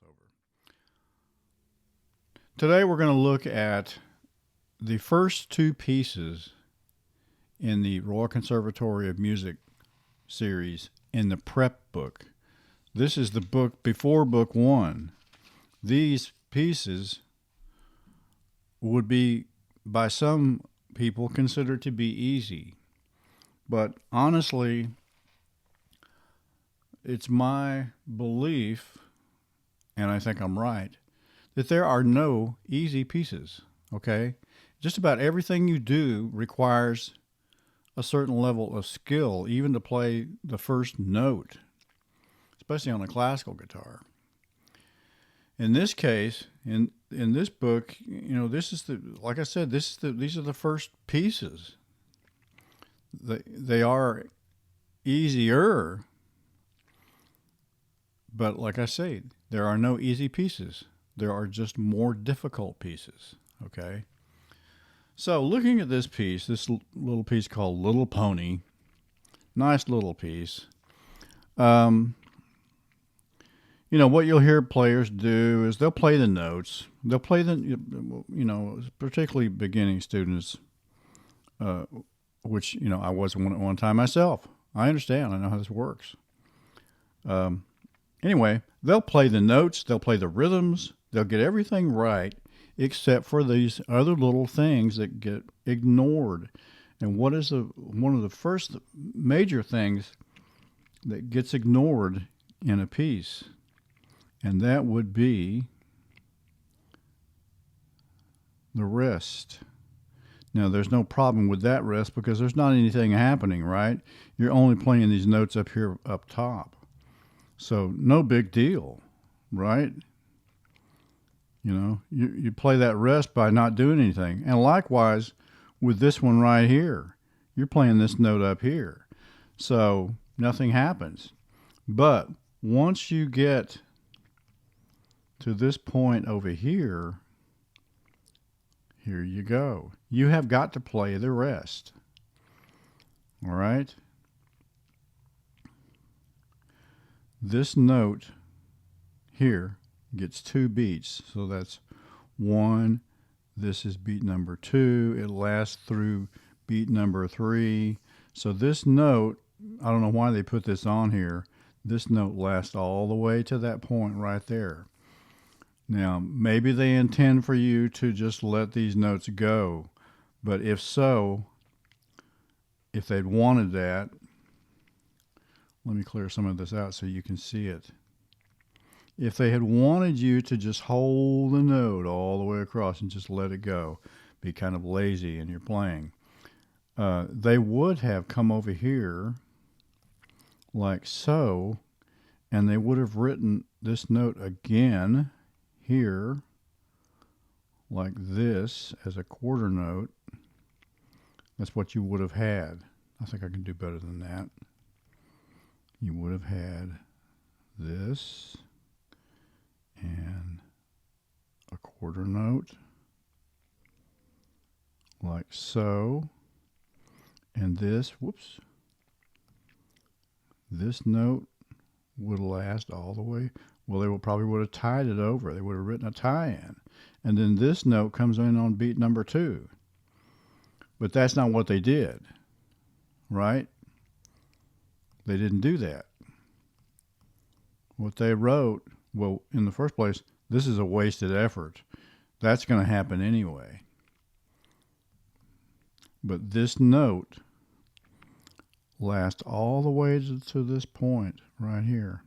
over. Today we're going to look at the first two pieces in the Royal Conservatory of Music series in the prep book. This is the book before book one. These pieces would be, by some people, considered to be easy. But honestly, it's my belief, and I think I'm right, that there are no easy pieces, okay? Just about everything you do requires a certain level of skill, even to play the first note, especially on a classical guitar. In this case, in this book, this is like I said, these are the first pieces. They are easier, but like I say, there are no easy pieces. There are just more difficult pieces, okay? So looking at this piece, this little piece called Little Pony, nice little piece. What you'll hear players do is they'll play the notes. They'll play particularly beginning students, which, I was one time myself. I understand. I know how this works. Anyway, they'll play the notes. They'll play the rhythms. They'll get everything right except for these other little things that get ignored. And what is one of the first major things that gets ignored in a piece? And that would be the rest. Now, there's no problem with that rest because there's not anything happening, right? You're only playing these notes up here up top. So no big deal, right? You play that rest by not doing anything. And likewise with this one right here, you're playing this note up here. So nothing happens. But once you get to this point over here, here you go. You have got to play the rest. All right? This note here gets two beats. So that's one. This is beat number two. It lasts through beat number three. So this note, I don't know why they put this on here. This note lasts all the way to that point right there. Now, maybe they intend for you to just let these notes go. But if so, if they'd wanted that, let me clear some of this out so you can see it. If they had wanted you to just hold the note all the way across and just let it go, be kind of lazy in your playing, they would have come over here like so, and they would have written this note again here like this as a quarter note. That's what you would have had. I think I can do better than that. You would have had this and a quarter note like so, and this note would last all the way. Well, they probably would have tied it over. They would have written a tie-in. And then this note comes in on beat number two. But that's not what they did, right? They didn't do that. What they wrote, well, in the first place, this is a wasted effort. That's going to happen anyway. But this note lasts all the way to this point right here.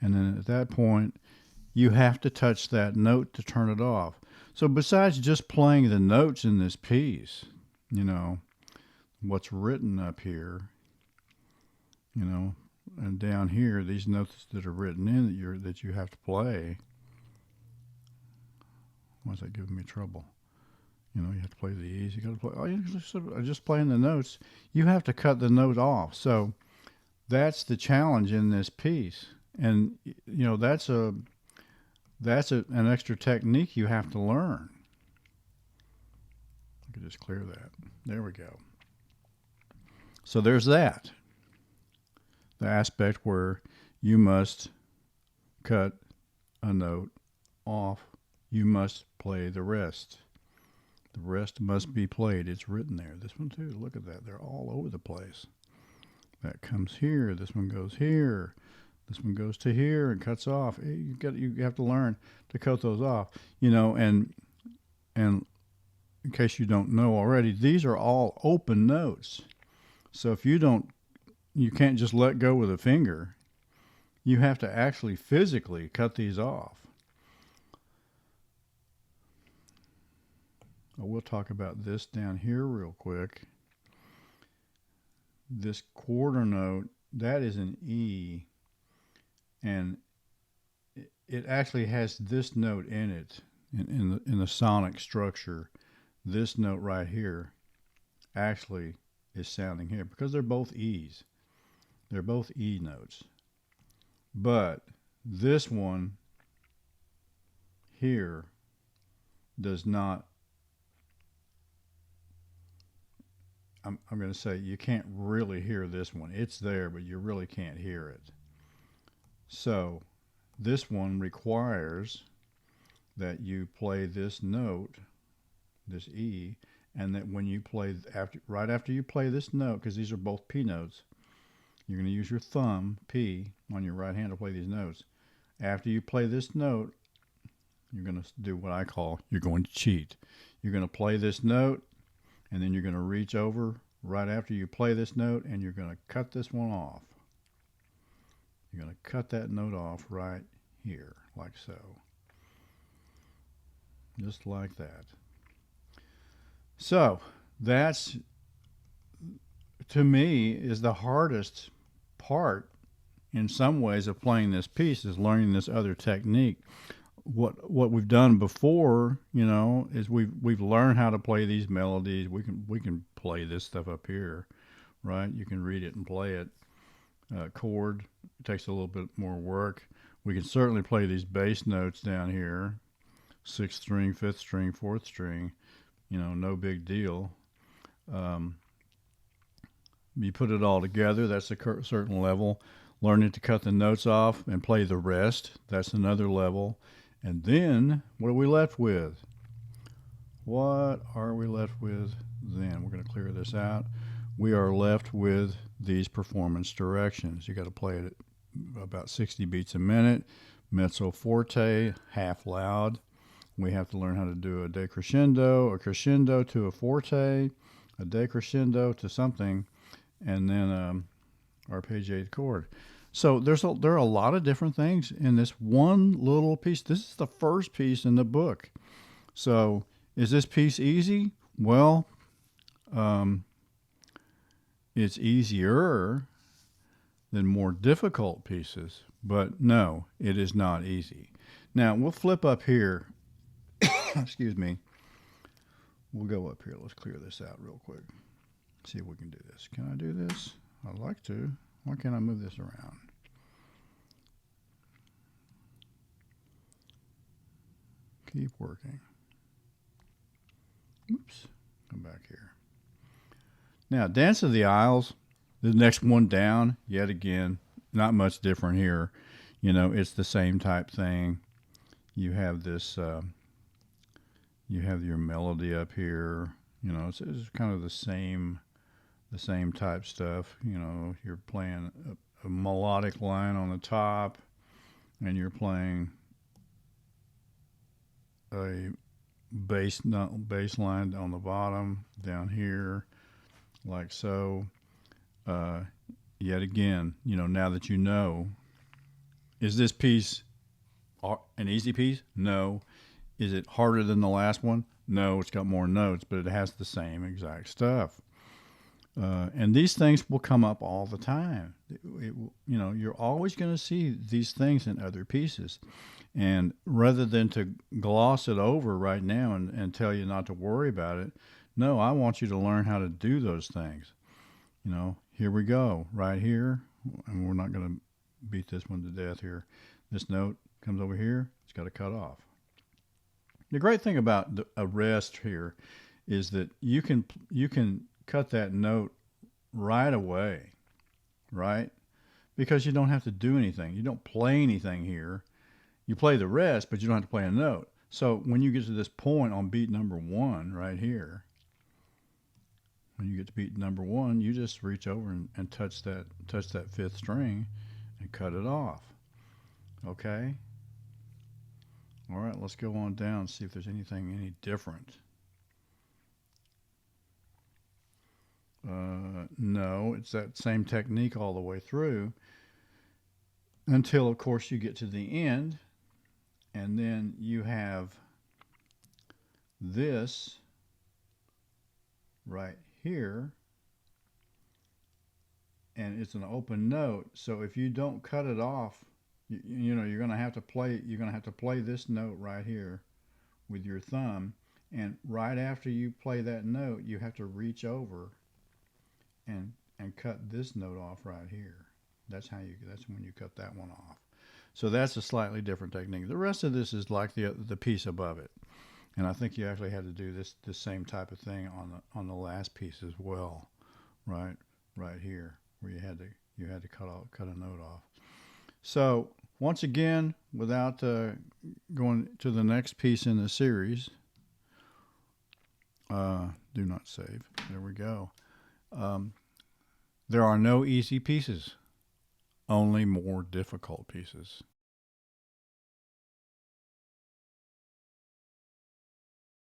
And then at that point, you have to touch that note to turn it off. So besides just playing the notes in this piece, what's written up here, and down here, these notes that are written in that you have to play. Why is that giving me trouble? You have to play the E's. You got to play. Oh, you're just playing the notes. You have to cut the note off. So that's the challenge in this piece, and that's an extra technique you have to learn. I could just clear that. There we go. So there's that. The aspect where you must cut a note off, you must play the rest. The rest must be played. It's written there. This one too. Look at that. They're all over the place. That comes here. This one goes here. This one goes to here and cuts off. You have to learn to cut those off. And in case you don't know already, these are all open notes. So if you can't just let go with a finger. You have to actually physically cut these off. We'll talk about this down here real quick. This quarter note, that is an E, and it actually has this note in it, in the sonic structure. This note right here actually is sounding here because they're both E's. They're both E notes. But this one here does not. I'm going to say you can't really hear this one. It's there, but you really can't hear it. So this one requires that you play this note, this E, and that when you play right after you play this note, because these are both P notes, you're going to use your thumb, P, on your right hand to play these notes. After you play this note, you're going to do what I call, you're going to cheat. You're going to play this note, and then you're going to reach over right after you play this note, and you're going to cut this one off. You're going to cut that note off right here, like so. Just like that. So, that's, to me, is the hardest part in some ways of playing this piece, is learning this other technique. What we've done before, is we've learned how to play these melodies. We can play this stuff up here, right? You can read it and play it. Chord takes a little bit more work. We can certainly play these bass notes down here, 6th string, 5th string, 4th string. No big deal. You put it all together. That's a certain level. Learning to cut the notes off and play the rest. That's another level. And then, what are we left with? What are we left with then? We're going to clear this out. We are left with these performance directions. You got to play it at about 60 beats a minute. Mezzo forte, half loud. We have to learn how to do a decrescendo, a crescendo to a forte, a decrescendo to something, and then arpeggiated chord. So there are a lot of different things in this one little piece. This is the first piece in the book. So is this piece easy? Well, it's easier than more difficult pieces, but no, it is not easy. Now we'll flip up here. Excuse me. We'll go up here. Let's clear this out real quick. See if we can do this. Can I do this? I'd like to. Why can't I move this around? Keep working. Oops. Come back here. Now, Dance of the Isles, the next one down, yet again, not much different here. It's the same type thing. You have this, you have your melody up here. It's kind of the same type stuff. You're playing a melodic line on the top, and you're playing a bass line on the bottom down here, like so. Yet again, now that is this piece an easy piece? No. Is it harder than the last one? No, it's got more notes, but it has the same exact stuff. And these things will come up all the time. You're always going to see these things in other pieces. And rather than to gloss it over right now and tell you not to worry about it, no, I want you to learn how to do those things. Here we go, right here. And we're not going to beat this one to death here. This note comes over here. It's got to cut off. The great thing about a rest here is that you can cut that note right away, right? Because you don't have to do anything. You don't play anything here. You play the rest, but you don't have to play a note. So when you get to this point on beat number 1 right here, when you get to beat number 1, you just reach over and touch that 5th string and cut it off. Okay? All right, let's go on down and see if there's anything any different. No, it's that same technique all the way through until, of course, you get to the end, and then you have this right here, and it's an open note. So if you don't cut it off, you know you're going to have to play this note right here with your thumb, and right after you play that note, you have to reach over and cut this note off right here. That's when you cut that one off. So that's a slightly different technique. The rest of this is like the piece above it, and I think you actually had to do this same type of thing on the last piece as well, right here where you had to cut a note off. So once again, without going to the next piece in the series, do not save. There we go. There are no easy pieces, only more difficult pieces.